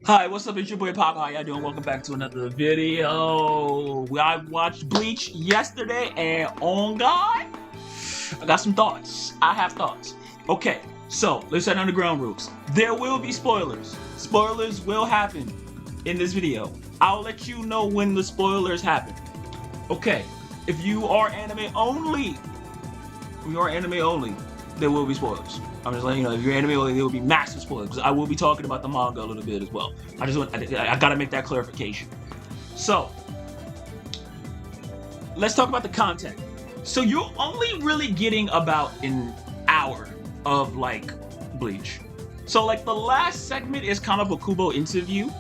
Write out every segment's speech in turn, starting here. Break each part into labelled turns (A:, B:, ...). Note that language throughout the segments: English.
A: Hi, what's up? It's your boy Pop. How y'all doing? Welcome back to another video. I watched Bleach yesterday, and on God, I got some thoughts. I have thoughts. Okay, so let's set on the ground rules. There will be spoilers. Spoilers will happen in this video. I'll let you know when the spoilers happen. Okay, if you are anime only, there will be spoilers. I'm just letting you know, if you're anime only, there will be massive spoilers, because I will be talking about the manga a little bit as well. I gotta make that clarification. So, let's talk about the content. So you're only really getting about an hour of like Bleach. So like the last segment is kind of a Kubo interview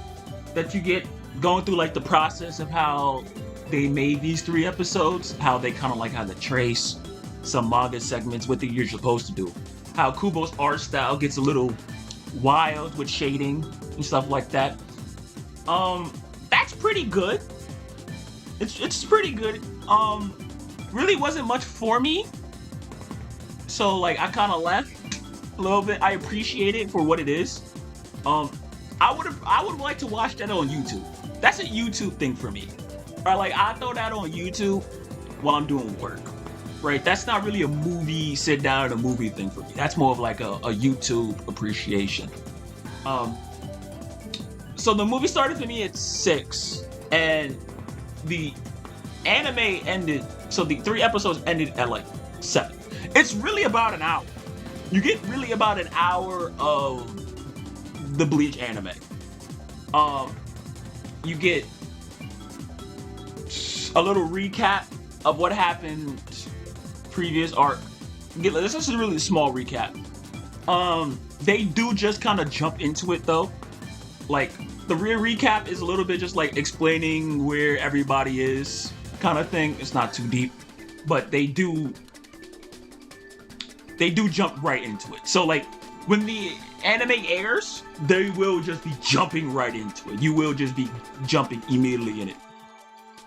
A: that you get going through like the process of how they made these 3 episodes, how they kind of like had to trace some manga segments, what you're supposed to do. How Kubo's art style gets a little wild with shading and stuff like that. That's pretty good. It's pretty good. Really wasn't much for me. So like I kind of left a little bit. I appreciate it for what it is. I would like to watch that on YouTube. That's a YouTube thing for me. Right? Like I throw that on YouTube while I'm doing work. Right, that's not really a movie, sit down at a movie thing for me. That's more of like a YouTube appreciation. So the movie started for me at 6, and the anime ended, so the 3 episodes ended at like 7. It's really about an hour. You get really about an hour of the Bleach anime. You get a little recap of what happened previous arc. This is a really small recap. They do just kind of jump into it though. Like the real recap is a little bit just like explaining where everybody is, kind of thing. It's not too deep, but they do jump right into it. So like when the anime airs, they will just be jumping right into it. You will just be jumping immediately in it.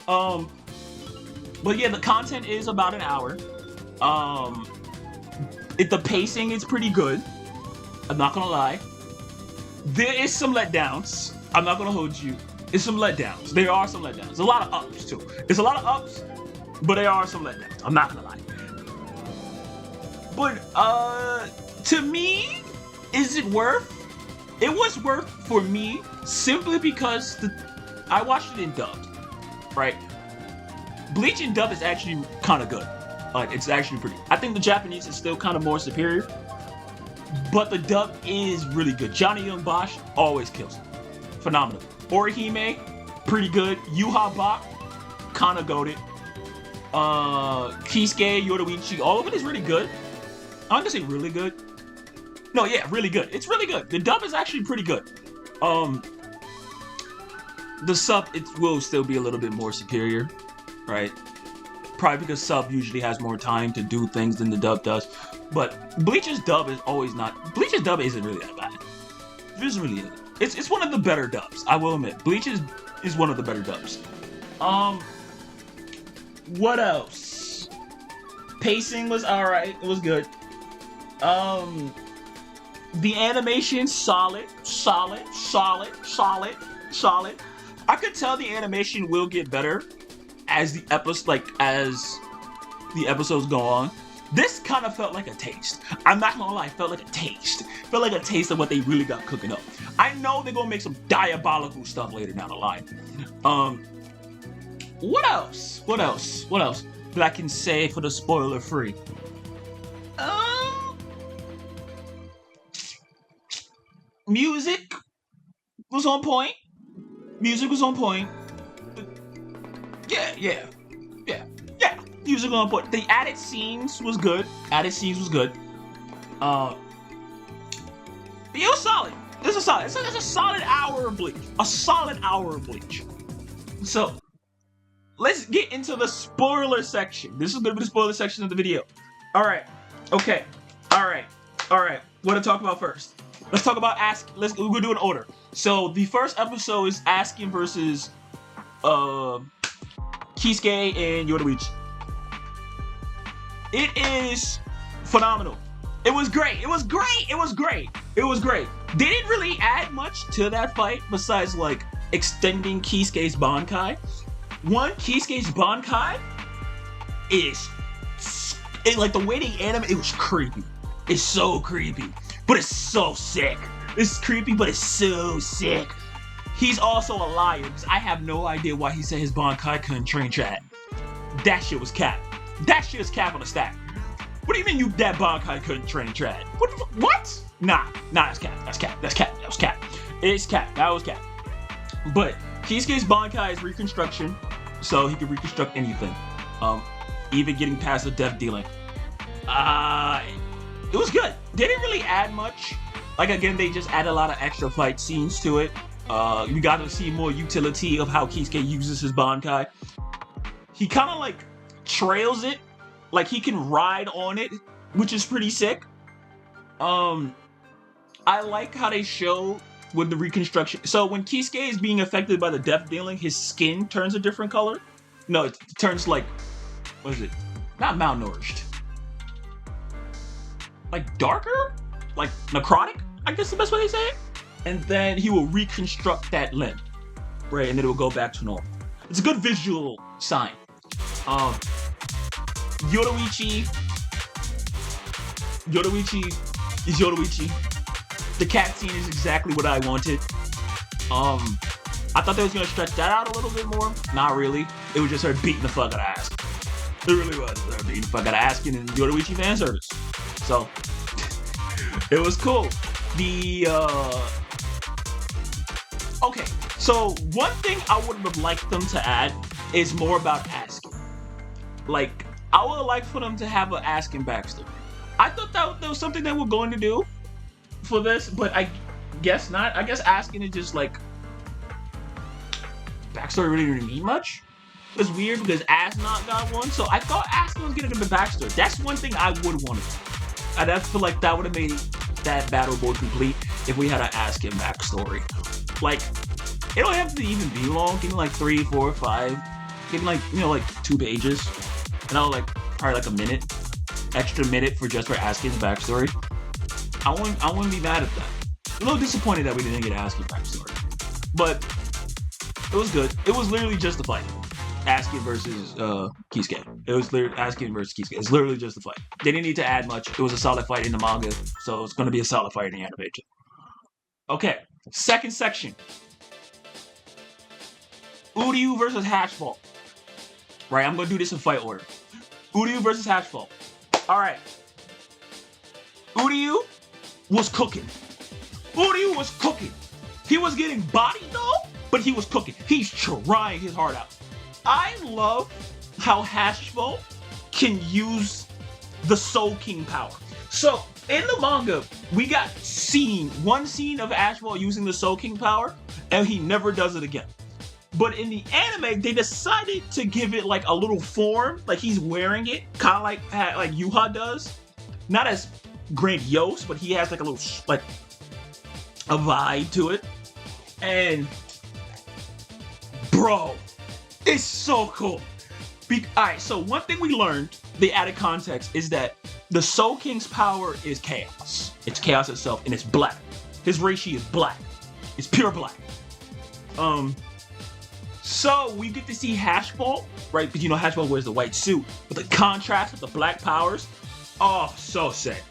A: But yeah, the content is about an hour. The pacing is pretty good. I'm not gonna lie. There is some letdowns. I'm not gonna hold you. It's some letdowns. There are some letdowns. A lot of ups too. It's a lot of ups, but there are some letdowns. I'm not gonna lie. But to me, is it worth? It was worth for me simply because I watched it in dubbed, right? Bleach in dub is actually kind of good. Like it's actually pretty. I think the Japanese is still kind of more superior, but the dub is really good. Johnny Young Bosch always kills it. Phenomenal. Orihime, pretty good. Yuha Bach, kind of goated. Kisuke, Yoruichi, all of it is really good. I'm gonna say really good. No, yeah, really good. It's really good. The dub is actually pretty good. The sub, it will still be a little bit more superior, right? Probably because sub usually has more time to do things than the dub does. But Bleach's dub is always not. Bleach's dub isn't really that bad. It just really isn't. It's one of the better dubs, I will admit. Bleach is one of the better dubs. What else? Pacing was alright. It was good. The animation solid. I could tell the animation will get better as the episodes go on. This kind of felt like a taste. I'm not gonna lie, it felt like a taste. Felt like a taste of what they really got cooking up. I know they're gonna make some diabolical stuff later down the line. What else that I can say for the spoiler free? Music was on point. Music was on point. Yeah. Music was on point. The added scenes was good. It was solid. It's a solid hour of Bleach. So let's get into the spoiler section. This is gonna be the spoiler section of the video. Alright. Okay. Alright. What to talk about first? Let's talk about we'll do an order. So the first episode is Asking versus Kisuke and Yoruichi. It is phenomenal. It was great. They didn't really add much to that fight besides like extending Kisuke's Bankai. One, Kisuke's Bankai is like the way they animate it was creepy. It's so creepy, but it's so sick. It's creepy, but it's so sick. He's also a liar because I have no idea why he said his Bankai couldn't train Chad. That shit was cap. That shit is cap on the stack. What do you mean that Bankai couldn't train Chad? What? Nah, that's cap. That's cap. That was cap. It's cap. That was cap. But Kisuke's Bankai is reconstruction, so he can reconstruct anything. Even getting past the death dealing. It was good. They didn't really add much. Like again, they just added a lot of extra fight scenes to it. You got to see more utility of how Kisuke uses his Bankai. He kind of like trails it, like he can ride on it, which is pretty sick. I like how they show with the reconstruction. So when Kisuke is being affected by the death dealing, his skin turns a different color. No, it turns like, what is it? Not malnourished. Like darker? Like necrotic? I guess the best way to say it. And then he will reconstruct that limb, right? And then it will go back to normal. It's a good visual sign. Yoruichi is Yoruichi. The cat scene is exactly what I wanted. I thought they was gonna stretch that out a little bit more. Not really. It was just her beating the fuck out of Asuka. It really was. Her beating the fuck out of Asuka in Yoruichi fan service. So it was cool. Okay, so one thing I would have liked them to add is more about Asuka. Like, I would have liked for them to have an Asuka backstory. I thought that was something they were going to do for this, but I guess not. I guess Asuka is just like backstory really didn't mean much. It was weird because Asnot got one, so I thought Asuka was gonna get the backstory. That's one thing I would want to. I feel like that would have made that battle more complete if we had an Asuka backstory. Like, it don't have to even be long. Give me like 3, 4, 5. Give me like, like 2 pages. And I'll like probably like a minute, extra minute for just for Asuka's backstory. I wouldn't be mad at that. I'm a little disappointed that we didn't get Asuka's backstory, but it was good. It was literally just the fight. Asuka versus Kisuke. It was literally Asuka versus Kisuke. It's literally just the fight. They didn't need to add much. It was a solid fight in the manga, so it's going to be a solid fight in the anime too. Okay, second section. Uryu versus Hashball. Right, I'm going to do this in fight order. Uryu versus Hashball. Alright. Uryu was cooking. Uryu was cooking. He was getting bodied though, but he was cooking. He's trying his heart out. I love how Hashball can use the Soul King power. So, in the manga, we got one scene of Hashball using the Soul King power, and he never does it again. But in the anime, they decided to give it like a little form, like he's wearing it, kind of like Yuha does. Not as grandiose, but he has like a little like a vibe to it. And bro, it's so cool. Alright, so one thing we learned, the added context, is that the Soul King's power is chaos. It's chaos itself, and it's black. His Reishi is black. It's pure black. So we get to see Hashball, right? Because Hashball wears the white suit, but the contrast with the black powers, oh, so sick.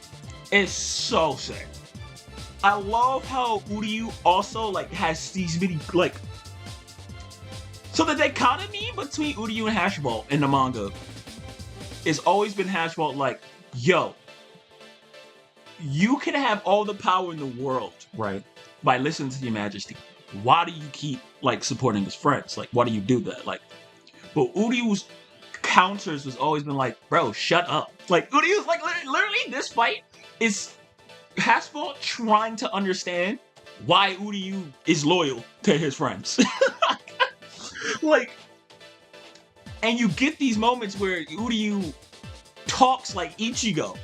A: It's so sick. I love how Uryu also like has these many like. So the dichotomy between Uryu and Hashball in the manga has always been Hashball like, yo, you can have all the power in the world, right? By listening to your majesty. Why do you keep like supporting his friends? Like, why do you do that? Like, but Uryu's counters has always been like, bro, shut up. Like, Uryu's like, literally this fight is Hashball trying to understand why Uryu is loyal to his friends. Like, and you get these moments where Uryu talks like Ichigo.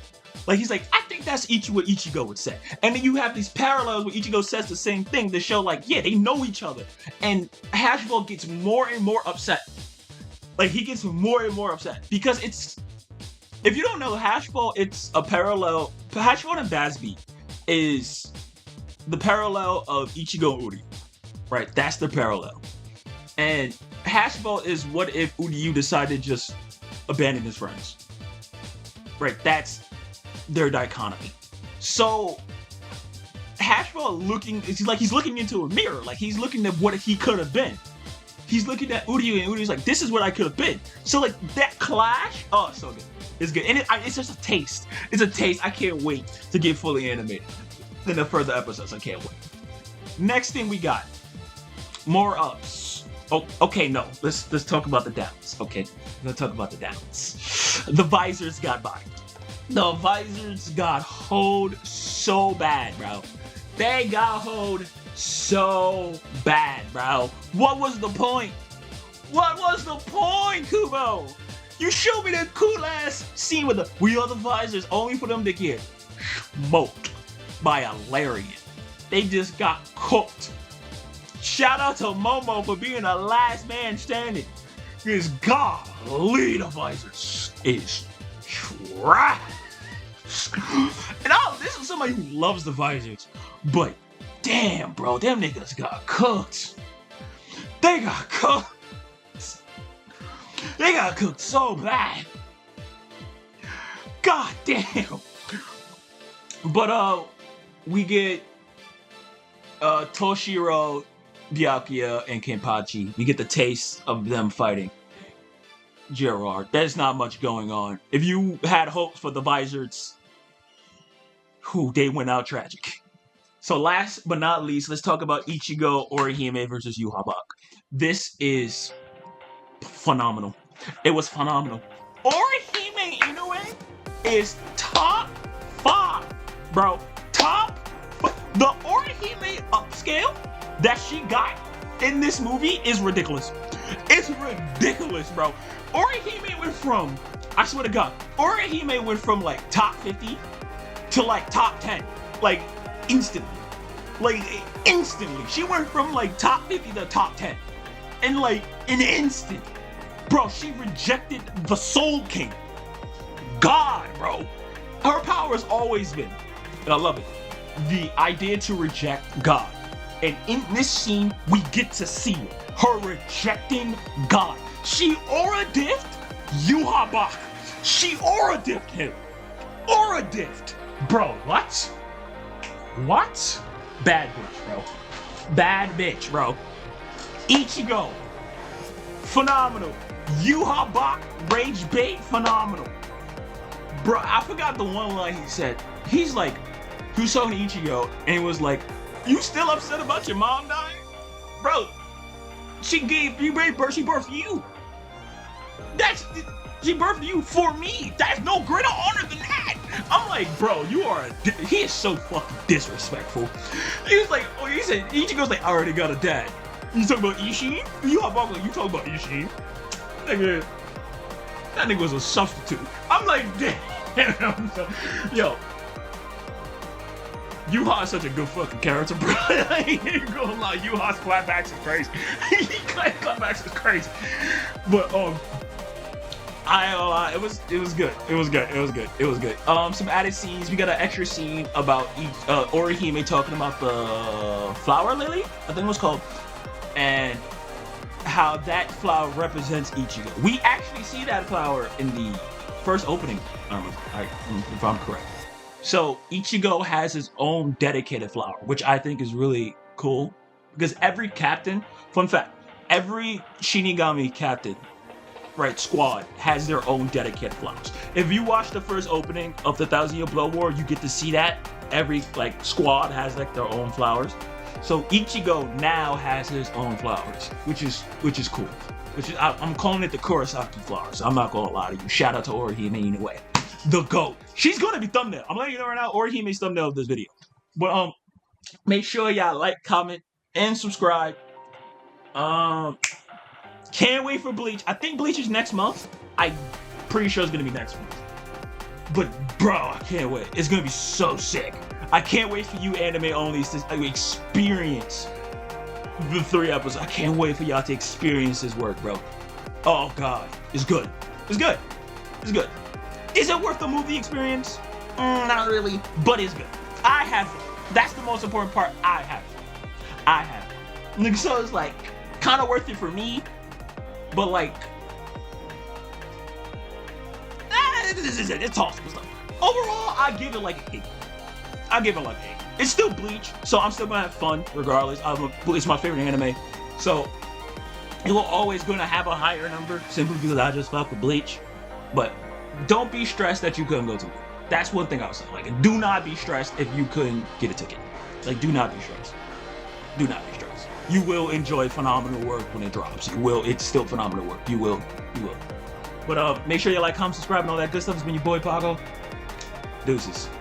A: Like, he's like, I think that's what Ichigo would say. And then you have these parallels where Ichigo says the same thing to show, like, yeah, they know each other. And Hashball gets more and more upset. Like, he gets more and more upset. Because it's... If you don't know, Hashball, it's a parallel... Hashball and Basby is the parallel of Ichigo and Uryu, right? That's the parallel. And Hashball is what if Uryu decided to just abandon his friends, right? That's their dichotomy. So Hashball he's looking into a mirror, like he's looking at what he could have been. He's looking at Uryu, and Uryu's like, this is what I could have been. So like that clash, oh, so good. It's good, and it's just a taste. It's a taste. I can't wait to get fully animated in the further episodes. I can't wait. Next thing we got, more ups. Oh, okay, no. Let's talk about the downs. Okay, let's talk about the downs. The visors got by. The visors got hoed so bad, bro. They got hoed so bad, bro. What was the point? What was the point, Kubo? You showed me that cool ass scene with the we are the visors, only for them to get smoked by a Larian. They just got cooked. Shout out to Momo for being the last man standing. Because golly, the visors is trash. And this is somebody who loves the visors, but damn, bro, them niggas got cooked. They got cooked. They got cooked so bad. God damn. But we get Toshiro, Byakuya, and Kenpachi. We get the taste of them fighting Gerard. There's not much going on. If you had hopes for the visors, they went out tragic. So last but not least, let's talk about Ichigo Orihime versus Yhwach. This is phenomenal. It was phenomenal. Orihime Inoue is top 5, bro. The Orihime upscale that she got in this movie is ridiculous. It's ridiculous, bro. Orihime went from, I swear to God, Orihime went from like top 50 to like top 10. Like instantly. She went from like top 50 to top 10. In like an instant. Bro, she rejected the Soul King. God, bro. Her power has always been, and I love it, the idea to reject God. And in this scene, we get to see it. Her rejecting God. She aura-diffed Yhwach. She aura-diffed him. Aura-diffed. Bro, what? What? Bad bitch, bro. Bad bitch, bro. Ichigo. Phenomenal. Yhwach, rage bait, phenomenal. Bro, I forgot the one line he said. He's like, he was talking to Ichigo, and he was like, you still upset about your mom dying? Bro, she birthed you. She birthed you for me. That's no greater honor than that. I'm like, bro, he is so fucking disrespectful. He was like, Ichigo's like, I already got a dad. You talking about Ishin? You talking about Ishin? Nigga, that nigga was a substitute. I'm like, damn. Yo, Yhwach is such a good fucking character, bro. I ain't gonna lie, Yhwach's clapbacks is crazy. Clapbacks is crazy. But I ain't gonna lie, it was good. Some added scenes. We got an extra scene about Orihime talking about the flower lily, I think it was called, and how that flower represents Ichigo. We actually see that flower in the first opening, if I'm correct. So Ichigo has his own dedicated flower, which I think is really cool, because every captain, fun fact, every Shinigami captain, right, squad has their own dedicated flowers. If you watch the first opening of the 1,000-Year Blood War, you get to see that every squad has their own flowers. So Ichigo now has his own flowers, which is cool. I'm calling it the Kurosaki flowers. I'm not gonna lie to you. Shout out to Orihime anyway. The GOAT. She's gonna be thumbnail. I'm letting you know right now, Orihime's thumbnail of this video. But make sure y'all like, comment, and subscribe. Can't wait for Bleach. I think Bleach is next month. I'm pretty sure it's gonna be next month. But bro, I can't wait. It's gonna be so sick. I can't wait for you anime onlys to experience the 3 episodes. I can't wait for y'all to experience this work, bro. Oh god, it's good. It's good. It's good. Is it worth the movie experience? Not really, but it's good. I have fun. That's the most important part. I have it. So it's like kind of worth it for me, but like it's tossable stuff. Overall, I give it like an 8. I give it like an 8. It's still Bleach, so I'm still gonna have fun regardless. It's my favorite anime, so it will always gonna have a higher number simply because I just fuck with Bleach. But don't be stressed that you couldn't go to it. That's one thing I would say. Like, do not be stressed if you couldn't get a ticket. Like, do not be stressed. Do not be stressed. You will enjoy phenomenal work when it drops. You will. It's still phenomenal work. You will. You will. But make sure you like, comment, subscribe, and all that good stuff. It's been your boy Pago. Deuces.